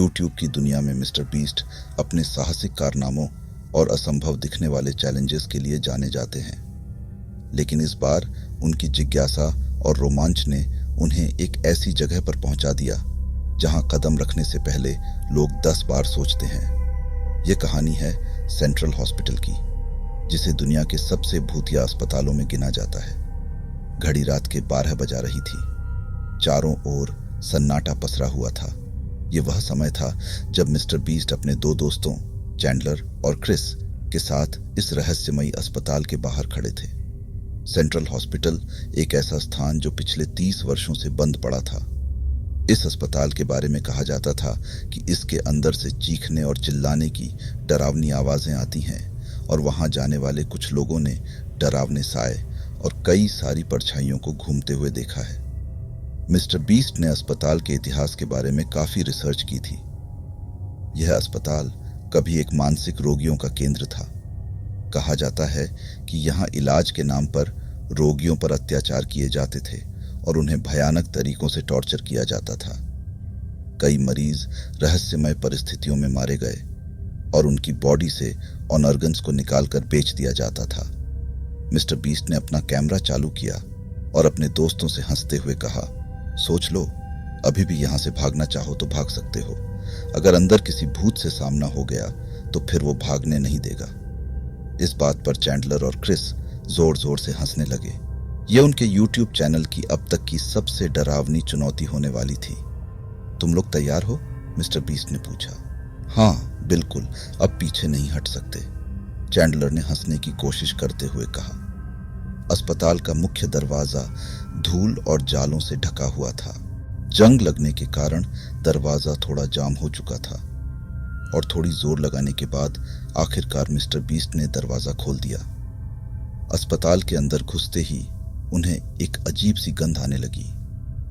YouTube की दुनिया में मिस्टर बीस्ट अपने साहसिक कारनामों और असंभव दिखने वाले चैलेंजेस के लिए जाने जाते हैं। लेकिन इस बार उनकी जिज्ञासा और रोमांच ने उन्हें एक ऐसी जगह पर पहुंचा दिया जहां कदम रखने से पहले लोग 10 बार सोचते हैं। यह कहानी है सेंट्रल हॉस्पिटल की, जिसे दुनिया के सबसे भूतिया अस्पतालों में गिना जाता है। घड़ी रात के 12 बजा रही थी। चारों ओर सन्नाटा पसरा हुआ था। यह वह समय था जब मिस्टर बीस्ट अपने 2 दोस्तों चैंडलर और क्रिस के साथ इस रहस्यमयी अस्पताल के बाहर खड़े थे। सेंट्रल हॉस्पिटल एक ऐसा स्थान जो पिछले 30 वर्षों से बंद पड़ा था। इस अस्पताल के बारे में कहा जाता था कि इसके अंदर से चीखने और चिल्लाने की डरावनी आवाजें आती हैं और वहां जाने वाले कुछ लोगों ने डरावने साए और कई सारी परछाइयों को घूमते हुए देखा है। मिस्टर बीस्ट ने अस्पताल के इतिहास के बारे में काफी रिसर्च की थी। यह अस्पताल कभी एक मानसिक रोगियों का केंद्र था। कहा जाता है कि यहाँ इलाज के नाम पर रोगियों पर अत्याचार किए जाते थे और उन्हें भयानक तरीकों से टॉर्चर किया जाता था। कई मरीज रहस्यमय परिस्थितियों में मारे गए और उनकी बॉडी से ऑर्गन्स को निकालकर बेच दिया जाता था। मिस्टर बीस्ट ने अपना कैमरा चालू किया और अपने दोस्तों से हंसते हुए कहा, सोच लो, अभी भी यहां से भागना चाहो तो भाग सकते हो। अगर अंदर किसी भूत से सामना हो गया तो फिर वो भागने नहीं देगा। इस बात पर चैंडलर और क्रिस जोर जोर से हंसने लगे। ये उनके यूट्यूब चैनल की अब तक की सबसे डरावनी चुनौती होने वाली थी। तुम लोग तैयार हो? मिस्टर बीस्ट ने पूछा। हाँ बिल्कुल, अब पीछे नहीं हट सकते, चैंडलर ने हंसने की कोशिश करते हुए कहा। अस्पताल का मुख्य दरवाजा धूल और जालों से ढका हुआ था। जंग लगने के कारण दरवाजा थोड़ा जाम हो चुका था और थोड़ी जोर लगाने के बाद आखिरकार मिस्टर बीस्ट ने दरवाजा खोल दिया। अस्पताल के अंदर घुसते ही उन्हें एक अजीब सी गंध आने लगी,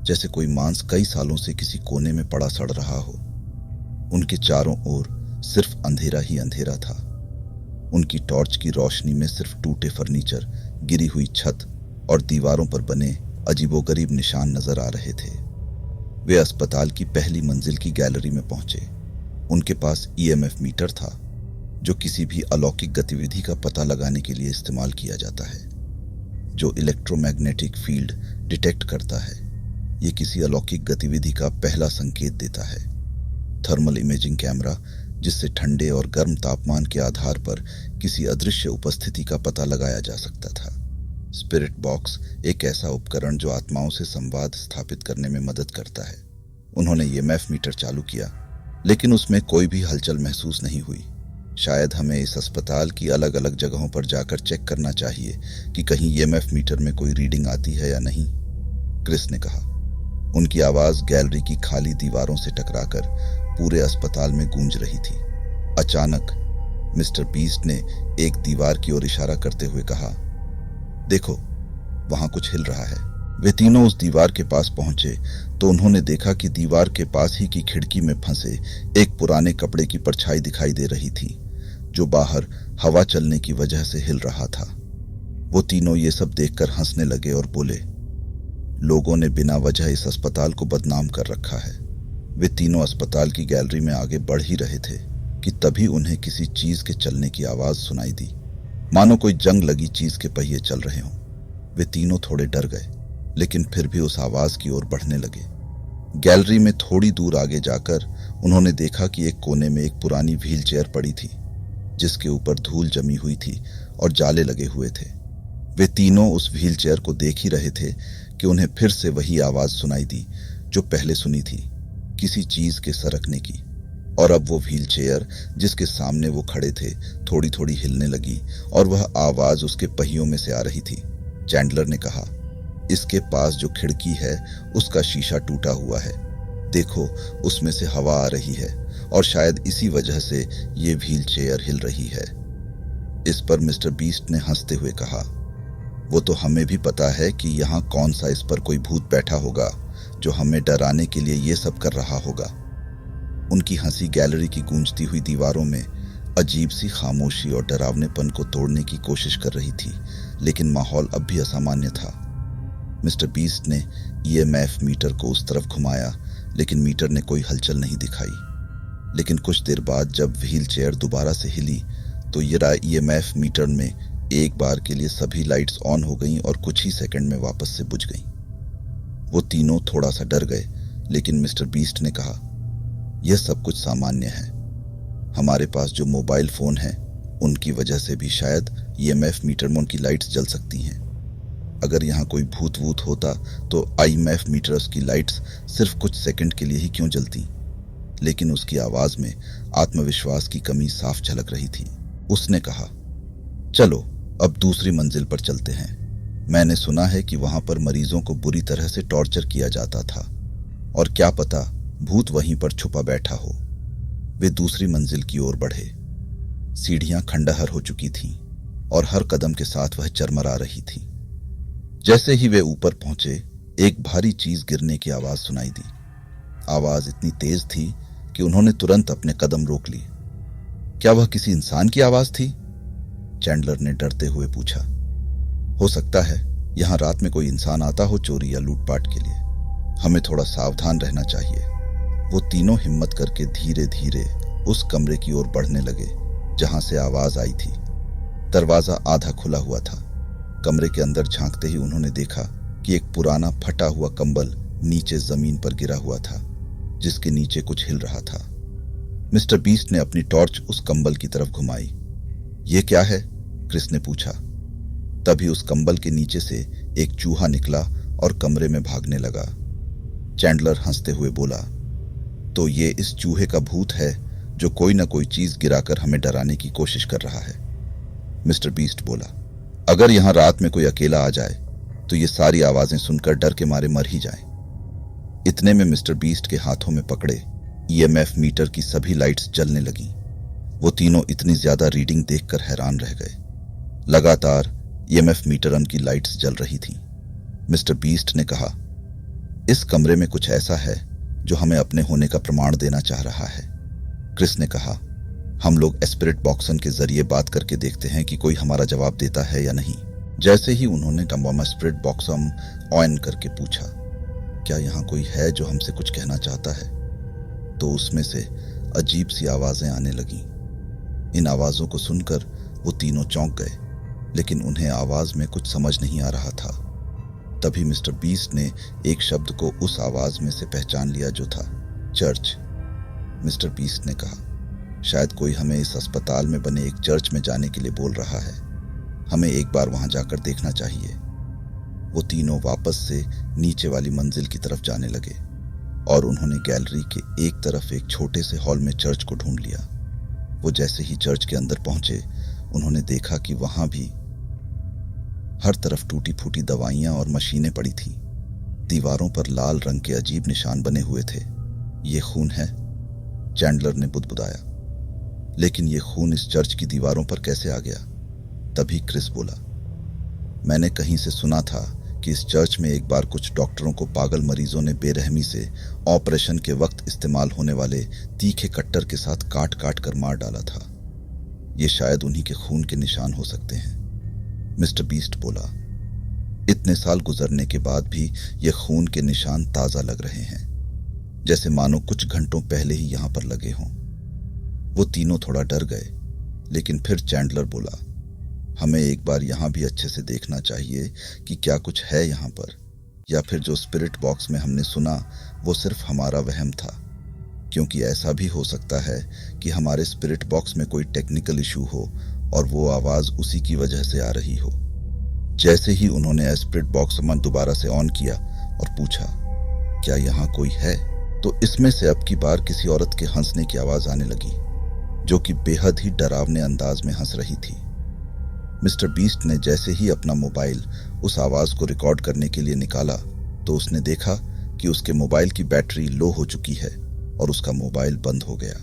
जैसे कोई मांस कई सालों से किसी कोने में पड़ा सड़ रहा हो। उनके चारों ओर सिर्फ अंधेरा ही अंधेरा था। उनकी टॉर्च की रोशनी में सिर्फ टूटे फर्नीचर, गिरी हुई छत और दीवारों पर बने अजीबोगरीब निशान नजर आ रहे थे। वे अस्पताल की पहली मंजिल की गैलरी में पहुंचे। उनके पास ईएमएफ मीटर था, जो किसी भी अलौकिक गतिविधि का पता लगाने के लिए इस्तेमाल किया जाता है, जो इलेक्ट्रोमैग्नेटिक फील्ड डिटेक्ट करता है। ये किसी अलौकिक गतिविधि का पहला संकेत देता है। थर्मल इमेजिंग कैमरा, जिससे ठंडे और गर्म तापमान के आधार पर किसी अदृश्य उपस्थिति का पता लगाया जा सकता था। स्पिरिट बॉक्स, एक ऐसा उपकरण जो आत्माओं से संवाद स्थापित करने में मदद करता है। उन्होंने ईएमएफ मीटर चालू किया, लेकिन उसमें कोई भी हलचल महसूस नहीं हुई। शायद हमें इस अस्पताल की अलग अलग जगहों पर जाकर चेक करना चाहिए कि कहीं ईएमएफ मीटर में कोई रीडिंग आती है या नहीं, क्रिस ने कहा। उनकी आवाज गैलरी की खाली दीवारों से टकराकर पूरे अस्पताल में गूंज रही थी। अचानक मिस्टर बीस्ट ने एक दीवार की ओर इशारा करते हुए कहा, देखो, वहां कुछ हिल रहा है। वे तीनों उस दीवार के पास पहुंचे तो उन्होंने देखा कि दीवार के पास ही की खिड़की में फंसे एक पुराने कपड़े की परछाई दिखाई दे रही थी, जो बाहर हवा चलने की वजह से हिल रहा था। वो तीनों ये सब देखकर हंसने लगे और बोले, लोगों ने बिना वजह इस अस्पताल को बदनाम कर रखा है। वे तीनों अस्पताल की गैलरी में आगे बढ़ ही रहे थे कि तभी उन्हें किसी चीज के चलने की आवाज सुनाई दी, मानो कोई जंग लगी चीज के पहिए चल रहे हों। वे तीनों थोड़े डर गए, लेकिन फिर भी उस आवाज की ओर बढ़ने लगे। गैलरी में थोड़ी दूर आगे जाकर उन्होंने देखा कि एक कोने में एक पुरानी व्हील चेयर पड़ी थी, जिसके ऊपर धूल जमी हुई थी और जाले लगे हुए थे। वे तीनों उस व्हील चेयर को देख ही रहे थे कि उन्हें फिर से वही आवाज सुनाई दी जो पहले सुनी थी, किसी चीज के सरकने की। और अब वो व्हील चेयर जिसके सामने वो खड़े थे थोड़ी थोड़ी हिलने लगी और वह आवाज उसके पहियों में से आ रही थी। चैंडलर ने कहा, इसके पास जो खिड़की है उसका शीशा टूटा हुआ है, देखो उसमें से हवा आ रही है और शायद इसी वजह से ये व्हील चेयर हिल रही है। इस पर मिस्टर बीस्ट ने हंसते हुए कहा, वो तो हमें भी पता है कि यहाँ कौन सा इस पर कोई भूत बैठा होगा जो हमें डराने के लिए ये सब कर रहा होगा। उनकी हंसी गैलरी की गूंजती हुई दीवारों में अजीब सी खामोशी और डरावनेपन को तोड़ने की कोशिश कर रही थी, लेकिन माहौल अब भी असामान्य था। मिस्टर बीस्ट ने ईएमएफ मीटर को उस तरफ घुमाया, लेकिन मीटर ने कोई हलचल नहीं दिखाई। लेकिन कुछ देर बाद जब व्हील चेयर दोबारा से हिली तो ईएमएफ मीटर में एक बार के लिए सभी लाइट्स ऑन हो गईं और कुछ ही सेकंड में वापस से बुझ गईं। वो तीनों थोड़ा सा डर गए, लेकिन मिस्टर बीस्ट ने कहा, यह सब कुछ सामान्य है। हमारे पास जो मोबाइल फोन है उनकी वजह से भी शायद ईएमएफ मीटर में उनकी लाइट्स जल सकती हैं। अगर यहाँ कोई भूत वूत होता तो ईएमएफ मीटर्स की लाइट्स सिर्फ कुछ सेकंड के लिए ही क्यों जलती। लेकिन उसकी आवाज में आत्मविश्वास की कमी साफ झलक रही थी। उसने कहा, चलो अब दूसरी मंजिल पर चलते हैं। मैंने सुना है कि वहां पर मरीजों को बुरी तरह से टॉर्चर किया जाता था और क्या पता भूत वहीं पर छुपा बैठा हो। वे दूसरी मंजिल की ओर बढ़े। सीढ़ियां खंडहर हो चुकी थीं और हर कदम के साथ वह चरमरा रही थी। जैसे ही वे ऊपर पहुंचे, एक भारी चीज गिरने की आवाज सुनाई दी। आवाज इतनी तेज थी कि उन्होंने तुरंत अपने कदम रोक लिए। क्या वह किसी इंसान की आवाज थी? चैंडलर ने डरते हुए पूछा। हो सकता है यहां रात में कोई इंसान आता हो चोरी या लूटपाट के लिए। हमें थोड़ा सावधान रहना चाहिए। वो तीनों हिम्मत करके धीरे धीरे उस कमरे की ओर बढ़ने लगे जहां से आवाज आई थी। दरवाजा आधा खुला हुआ था। कमरे के अंदर झांकते ही उन्होंने देखा कि एक पुराना फटा हुआ कंबल नीचे जमीन पर गिरा हुआ था, जिसके नीचे कुछ हिल रहा था। मिस्टर बीस्ट ने अपनी टॉर्च उस कंबल की तरफ घुमाई। ये क्या है? क्रिस ने पूछा। तभी उस कंबल के नीचे से एक चूहा निकला और कमरे में भागने लगा। चैंडलर हंसते हुए बोला, तो ये इस चूहे का भूत है जो कोई ना कोई चीज गिराकर हमें डराने की कोशिश कर रहा है। मिस्टर बीस्ट बोला, अगर यहां रात में कोई अकेला आ जाए तो ये सारी आवाजें सुनकर डर के मारे मर ही जाए। इतने में मिस्टर बीस्ट के हाथों में पकड़े ईएमएफ मीटर की सभी लाइट्स जलने लगीं। वो तीनों इतनी ज्यादा रीडिंग देखकर हैरान रह गए। लगातार ईएमएफ मीटर उनकी लाइट्स जल रही थीं। मिस्टर बीस्ट ने कहा, इस कमरे में कुछ ऐसा है जो हमें अपने होने का प्रमाण देना चाह रहा है। क्रिस ने कहा, हम लोग स्पिरिट बॉक्सन के जरिए बात करके देखते हैं कि कोई हमारा जवाब देता है या नहीं। जैसे ही उन्होंने टम्बोमा स्पिरिट बॉक्सम ऑन करके पूछा, क्या यहाँ कोई है जो हमसे कुछ कहना चाहता है, तो उसमें से अजीब सी आवाजें आने लगीं। इन आवाजों को सुनकर वो तीनों चौंक गए, लेकिन उन्हें आवाज में कुछ समझ नहीं आ रहा था। तभी मिस्टर बीस्ट ने एक शब्द को उस आवाज में से पहचान लिया जो था चर्च। मिस्टर बीस्ट ने कहा, शायद कोई हमें इस अस्पताल में बने एक चर्च में जाने के लिए बोल रहा है। हमें एक बार वहां जाकर देखना चाहिए। वो तीनों वापस से नीचे वाली मंजिल की तरफ जाने लगे और उन्होंने गैलरी के एक तरफ एक छोटे से हॉल में चर्च को ढूंढ लिया। वो जैसे ही चर्च के अंदर पहुंचे, उन्होंने देखा कि वहां भी हर तरफ टूटी फूटी दवाइयां और मशीनें पड़ी थीं। दीवारों पर लाल रंग के अजीब निशान बने हुए थे। ये खून है, चैंडलर ने बुदबुदाया। लेकिन ये खून इस चर्च की दीवारों पर कैसे आ गया? तभी क्रिस बोला, मैंने कहीं से सुना था कि इस चर्च में एक बार कुछ डॉक्टरों को पागल मरीजों ने बेरहमी से ऑपरेशन के वक्त इस्तेमाल होने वाले तीखे कट्टर के साथ काट काट कर मार डाला था। ये शायद उन्हीं के खून के निशान हो सकते हैं। मिस्टर बीस्ट बोला, इतने साल गुजरने के बाद भी ये खून के निशान ताजा लग रहे हैं, जैसे मानो कुछ घंटों पहले ही यहां पर लगे हों। वो तीनों थोड़ा डर गए, लेकिन फिर चैंडलर बोला, हमें एक बार यहां भी अच्छे से देखना चाहिए कि क्या कुछ है यहां पर, या फिर जो स्पिरिट बॉक्स में हमने सुना वो सिर्फ हमारा वहम था। क्योंकि ऐसा भी हो सकता है कि हमारे स्पिरिट बॉक्स में कोई टेक्निकल इशू हो और वो आवाज उसी की वजह से आ रही हो। जैसे ही उन्होंने स्पिरिट बॉक्स दोबारा से ऑन किया और पूछा, क्या यहाँ कोई है, तो इसमें से अब की बार किसी औरत के हंसने की आवाज आने लगी, जो कि बेहद ही डरावने अंदाज में हंस रही थी। मिस्टर बीस्ट ने जैसे ही अपना मोबाइल उस आवाज को रिकॉर्ड करने के लिए निकाला, तो उसने देखा कि उसके मोबाइल की बैटरी लो हो चुकी है और उसका मोबाइल बंद हो गया।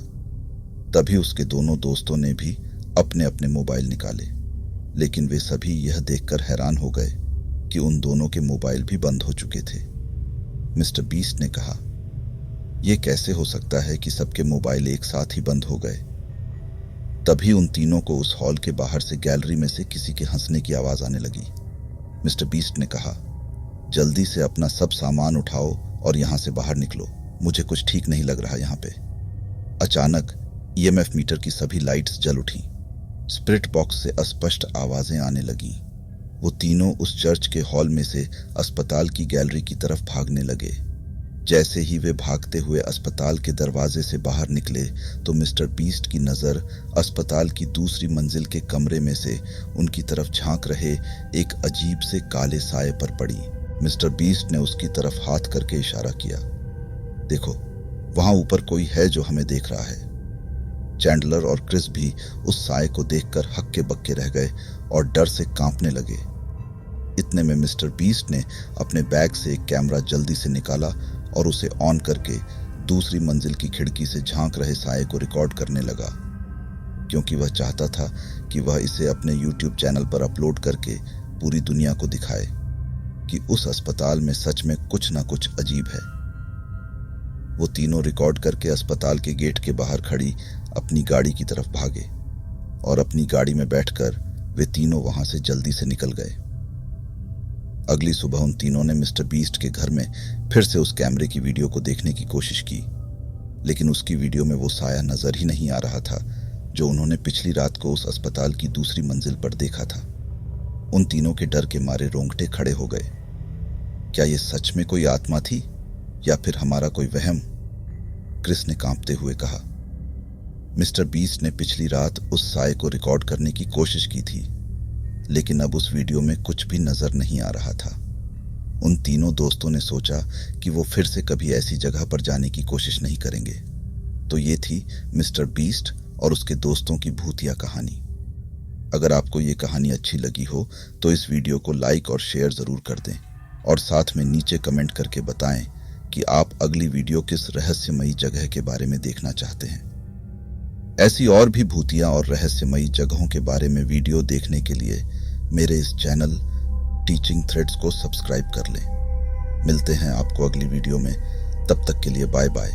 तभी उसके दोनों दोस्तों ने भी अपने अपने मोबाइल निकाले, लेकिन वे सभी यह देखकर हैरान हो गए कि उन दोनों के मोबाइल भी बंद हो चुके थे। मिस्टर बीस्ट ने कहा, यह कैसे हो सकता है कि सबके मोबाइल एक साथ ही बंद हो गए? तभी उन तीनों को उस हॉल के बाहर से गैलरी में से किसी के हंसने की आवाज आने लगी। मिस्टर बीस्ट ने कहा, जल्दी से अपना सब सामान उठाओ और यहां से बाहर निकलो, मुझे कुछ ठीक नहीं लग रहा यहाँ पे। अचानक ईएमएफ मीटर की सभी लाइट्स जल उठी। स्पिरिट बॉक्स से अस्पष्ट आवाजें आने लगीं। वो तीनों उस चर्च के हॉल में से अस्पताल की गैलरी की तरफ भागने लगे। जैसे ही वे भागते हुए अस्पताल के दरवाजे से बाहर निकले तो मिस्टर बीस्ट की नजर अस्पताल की दूसरी मंजिल के कमरे में से उनकी तरफ झांक रहे एक अजीब से काले साए पर पड़ी। मिस्टर बीस्ट ने उसकी तरफ हाथ करके इशारा किया। देखो, वहां ऊपर कोई है जो हमें देख रहा है। चैंडलर और क्रिस भी उस साए को देखकर हक्के बक्के रह गए और डर से कांपने लगे। इतने में मिस्टर बीस्ट ने अपने बैग से एक कैमरा जल्दी से निकाला और उसे ऑन करके दूसरी मंजिल की खिड़की से झांक रहे साए को रिकॉर्ड करने लगा, क्योंकि वह चाहता था कि वह इसे अपने YouTube चैनल पर अपलोड करके पूरी दुनिया को दिखाए कि उस अस्पताल में सच में कुछ ना कुछ अजीब है। वो तीनों रिकॉर्ड करके अस्पताल के गेट के बाहर खड़ी अपनी गाड़ी की तरफ भागे और अपनी गाड़ी में बैठकर वे तीनों वहां से जल्दी से निकल गए। अगली सुबह उन तीनों ने मिस्टर बीस्ट के घर में फिर से उस कैमरे की वीडियो को देखने की कोशिश की, लेकिन उसकी वीडियो में वो साया नजर ही नहीं आ रहा था जो उन्होंने पिछली रात को उस अस्पताल की दूसरी मंजिल पर देखा था। उन तीनों के डर के मारे रोंगटे खड़े हो गए। क्या ये सच में कोई आत्मा थी या फिर हमारा कोई वहम? क्रिस ने कांपते हुए कहा। मिस्टर बीस्ट ने पिछली रात उस साए को रिकॉर्ड करने की कोशिश की थी, लेकिन अब उस वीडियो में कुछ भी नजर नहीं आ रहा था। उन तीनों दोस्तों ने सोचा कि वो फिर से कभी ऐसी जगह पर जाने की कोशिश नहीं करेंगे। तो ये थी मिस्टर बीस्ट और उसके दोस्तों की भूतिया कहानी। अगर आपको ये कहानी अच्छी लगी हो तो इस वीडियो को लाइक और शेयर जरूर कर दें और साथ में नीचे कमेंट करके बताएं कि आप अगली वीडियो किस रहस्यमयी जगह के बारे में देखना चाहते हैं। ऐसी और भी भूतिया और रहस्यमयी जगहों के बारे में वीडियो देखने के लिए मेरे इस चैनल टीचिंग थ्रेड्स को सब्सक्राइब कर लें। मिलते हैं आपको अगली वीडियो में, तब तक के लिए बाय बाय।